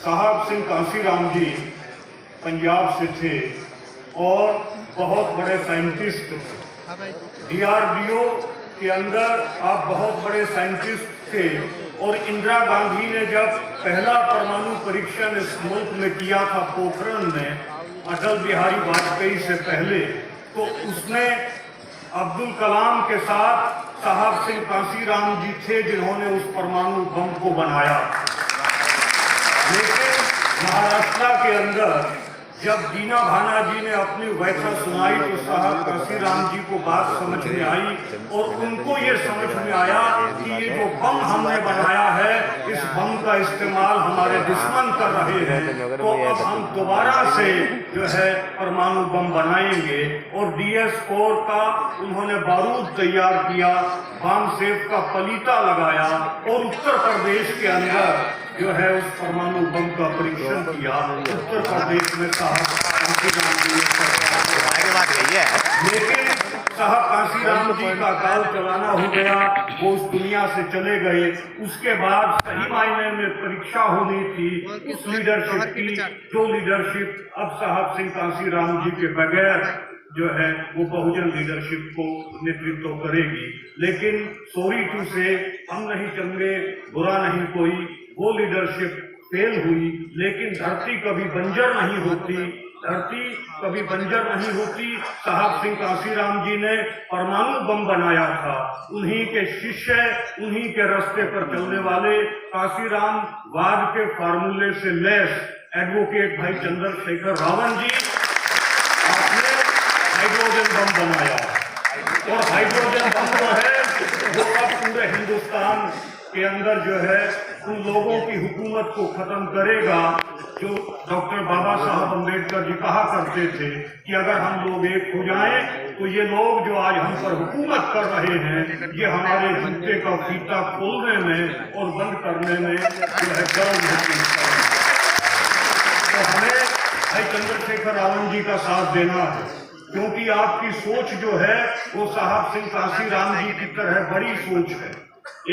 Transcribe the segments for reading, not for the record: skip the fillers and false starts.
साहब सिंह कांसीराम जी पंजाब से थे और बहुत बड़े साइंटिस्ट थे। DRDO के अंदर आप बहुत बड़े साइंटिस्ट थे और इंदिरा गांधी ने जब पहला परमाणु परीक्षण इस मुल्क में किया था पोखरण में, अटल बिहारी वाजपेयी से पहले, तो उसमें अब्दुल कलाम के साथ साहब सिंह कांसीराम जी थे जिन्होंने उस परमाणु बम को बनाया। लेकिन महाराष्ट्र के अंदर जब दीना भाना जी ने अपनी व्यथा सुनाई तो साहब कांसीराम जी को बात समझ में आई और उनको ये समझ में आया कि ये जो बम हमने बनाया है, इस बम का इस्तेमाल हमारे दुश्मन कर रहे हैं, तो अब हम दोबारा से जो है परमाणु बम बनाएंगे। और DS-4 का उन्होंने बारूद तैयार किया, बम सेफ का पलीता लगाया और उत्तर प्रदेश के अंदर जो है उस परमाणु बम का परीक्षण किया। उत्तर प्रदेश में साहब कांसीराम जी ने, लेकिन साहब कांसीराम जी का काल चलाना हो गया, वो उस दुनिया से चले गए। उसके बाद सही मायने में परीक्षा होनी थी उस लीडरशिप की, जो लीडरशिप अब साहब सिंह कांसीराम जी के बगैर जो है वो बहुजन लीडरशिप को नेतृत्व करेगी। लेकिन सॉरी टू से हम नहीं चंगे, बुरा नहीं कोई, वो लीडरशिप फेल हुई। लेकिन धरती कभी बंजर नहीं होती, धरती कभी बंजर नहीं होती। साहब सिंह कांसीराम जी ने परमाणु बम बनाया था, उन्हीं के शिष्य, उन्हीं के रास्ते पर चलने वाले कांसीराम वाद के फार्मूले से लैस एडवोकेट भाई चंद्रशेखर रावण जी, आपने हाइड्रोजन बम बनाया। और हाइड्रोजन बम जो है वो अब पूरे हिंदुस्तान के अंदर जो है उन लोगों की हुकूमत को खत्म करेगा जो डॉक्टर बाबा साहब अम्बेडकर जी कहा करते थे कि अगर हम लोग एक हो जाएं तो ये लोग जो आज हम पर हुकूमत कर रहे हैं, ये हमारे जूते का फीता खोलने में और बंद करने में जो है गर्म होती है। तो हमें भाई चंद्रशेखर रावण जी का साथ देना है, क्योंकि आपकी सोच जो है वो साहब सिंह कांसीराम जी की तरह बड़ी सोच है।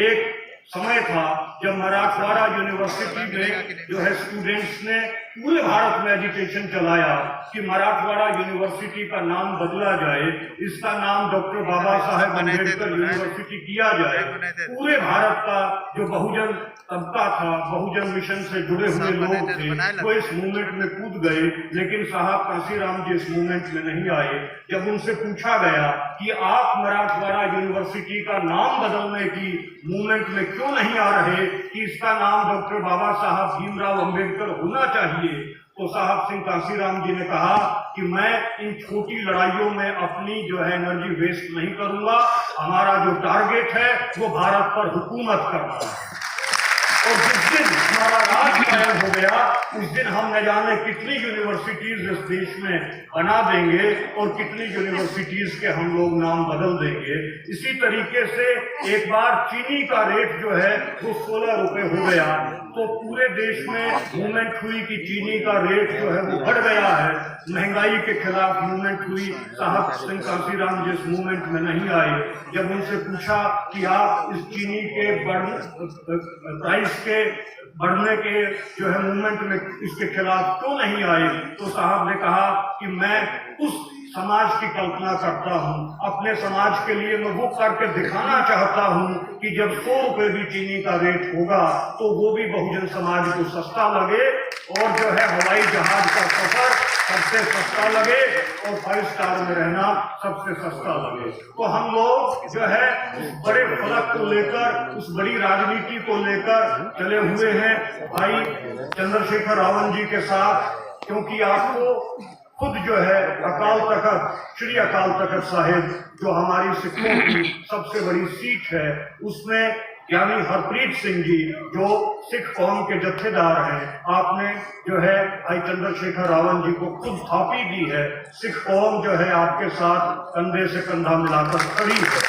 एक समय था जब मराठवाड़ा यूनिवर्सिटी में जो है स्टूडेंट्स ने पूरे भारत में एजुकेशन चलाया कि मराठवाड़ा यूनिवर्सिटी का नाम बदला जाए, इसका नाम डॉक्टर बाबा साहेब अम्बेडकर यूनिवर्सिटी किया जाए। पूरे भारत का जो बहुजन तबका था, बहुजन मिशन से जुड़े हुए लोग थे, वो इस मूवमेंट में कूद गए। लेकिन साहब कांसीराम जी इस मूवमेंट में नहीं आए। जब उनसे पूछा गया कि आप मराठवाड़ा यूनिवर्सिटी का नाम बदलने की मूवमेंट में क्यों नहीं आ रहे, कि इसका नाम डॉक्टर बाबा साहब भीमराव अम्बेडकर होना चाहिए, तो साहब सिंह कांसीराम जी ने कहा कि मैं इन छोटी लड़ाइयों में अपनी जो है एनर्जी वेस्ट नहीं करूंगा। हमारा जो टारगेट है वो भारत पर हुकूमत करना है। और जिस दिन हमारा राज कायम हो गया, उस दिन हम न जाने कितनी यूनिवर्सिटीज इस देश में बना देंगे और कितनी यूनिवर्सिटीज के हम लोग नाम बदल देंगे। इसी तरीके से एक बार चीनी का रेट जो है वो 16 रुपए हो गया, तो पूरे देश में मूवमेंट हुई कि चीनी का रेट जो है वो बढ़ गया है। महंगाई के खिलाफ मूवमेंट हुई। साहब सिंह कांसीराम जी इस मूवमेंट में नहीं आए। जब उनसे पूछा कि आप इस चीनी के प्राइस के बढ़ने के जो है मूवमेंट में इसके खिलाफ क्यों नहीं आए, तो साहब ने कहा कि मैं उस समाज की कल्पना करता हूं, अपने समाज के लिए मैं वो करके दिखाना चाहता हूं कि जब 100 रुपए भी चीनी का रेट होगा तो वो भी बहुजन समाज को सस्ता लगे और जो है हवाई जहाज का सफर सबसे सस्ता लगे और 5 स्टार में रहना सबसे सस्ता लगे। तो हम लोग जो है उस बड़े फलक को लेकर, उस बड़ी राजनीति को लेकर चले हुए हैं भाई चंद्रशेखर रावण जी के साथ, क्योंकि आपको खुद जो है अकाल तख्त, श्री अकाल तख्त साहिब जो हमारी सिखों की सबसे बड़ी सीट है, उसमें यानी हरप्रीत सिंह जी जो सिख कौम के जत्थेदार हैं, आपने जो है भाई चंद्रशेखर रावण जी को खुद थापी दी है। सिख कौम जो है आपके साथ कंधे से कंधा मिलाकर खड़ी है।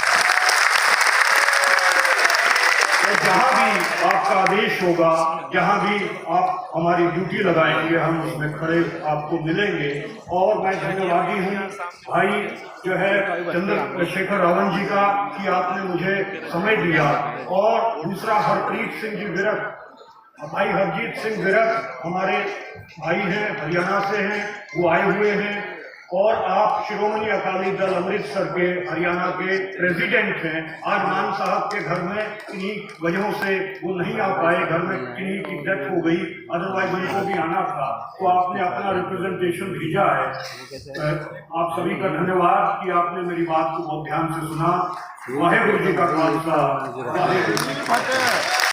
तो जहां भी आपका आदेश होगा, जहां भी आप हमारी ड्यूटी लगाएंगे, हम उसमें खड़े आपको मिलेंगे। और मैं धन्यवादी हूँ भाई जो है चंद्रशेखर रावण जी का कि आपने मुझे समय दिया। और दूसरा हरप्रीत सिंह जी विरक भाई हरजीत सिंह विरक हमारे भाई हैं, हरियाणा से हैं, वो आए हुए हैं। और आप शिरोमणि अकाली दल अमृतसर के हरियाणा के प्रेसिडेंट हैं। आज मान साहब के घर में इन्हीं वजहों से वो नहीं आ पाए, घर में किन्हीं की डेथ हो गई, अदरवाइज उनको भी आना था, तो आपने अपना रिप्रेजेंटेशन भेजा है। आप सभी का धन्यवाद कि आपने मेरी बात को बहुत ध्यान से सुना। वाहेगुरु जी का खालसा, वाहेगुरु जी की फतेह।